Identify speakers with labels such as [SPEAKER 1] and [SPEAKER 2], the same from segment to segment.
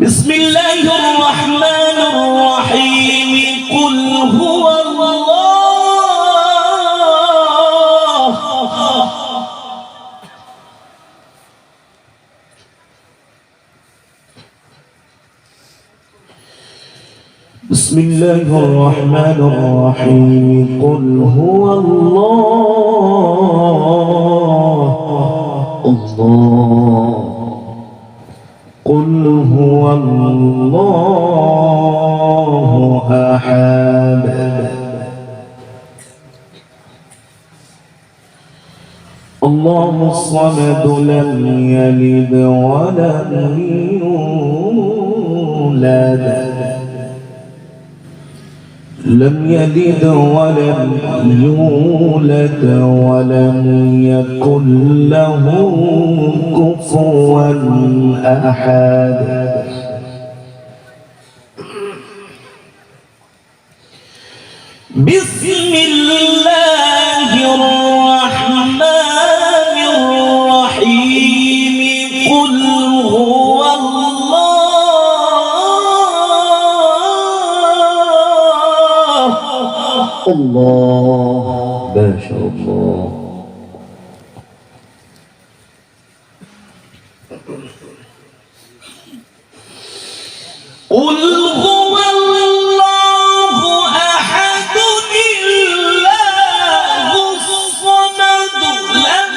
[SPEAKER 1] بسم الله الرحمن الرحيم قل هو الله بسم الله الرحمن الرحيم قل هو الله الله قل هو الله أحد الله الصمد لم يلد ولم يولد ولم يكن له كفوا أحد بسم الله الرحمن الرحيم قل هو الله ما شاء الله قل هو الله أحد الله الصمد لم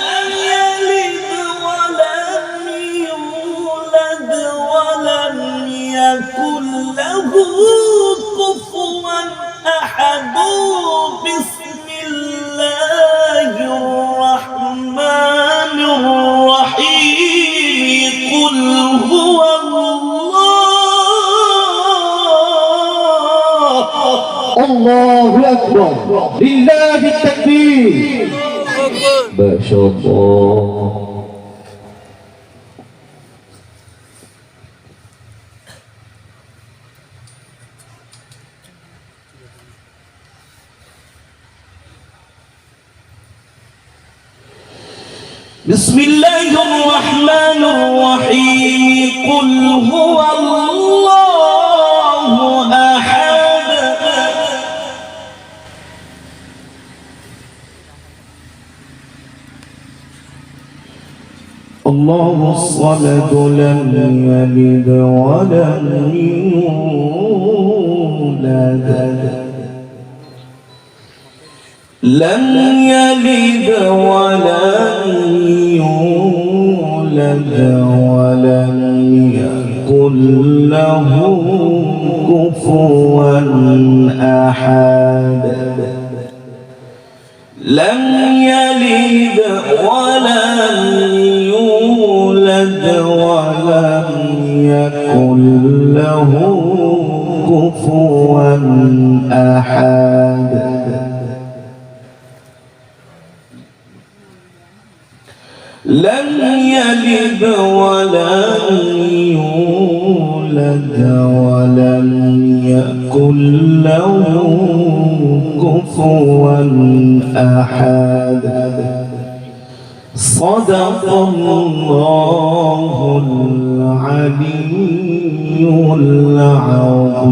[SPEAKER 1] يلد ولم يولد ولم يكن له كفوا أحد بسم الله الرحمن الرحيم قل هو الله أكبر لله التكبير ما شاء الله بسم الله الرحمن الرحيم قل هو الله أحد الله الصمد لم يلد ولم يولد لم يلد ولم يولد ولم يكن له كفوا أحد لم يلد ولم يولد ولم يكن له كفوا أحد لم يلد ولم يولد ولم يكن له كفوا أحد صدق الله العلي العظيم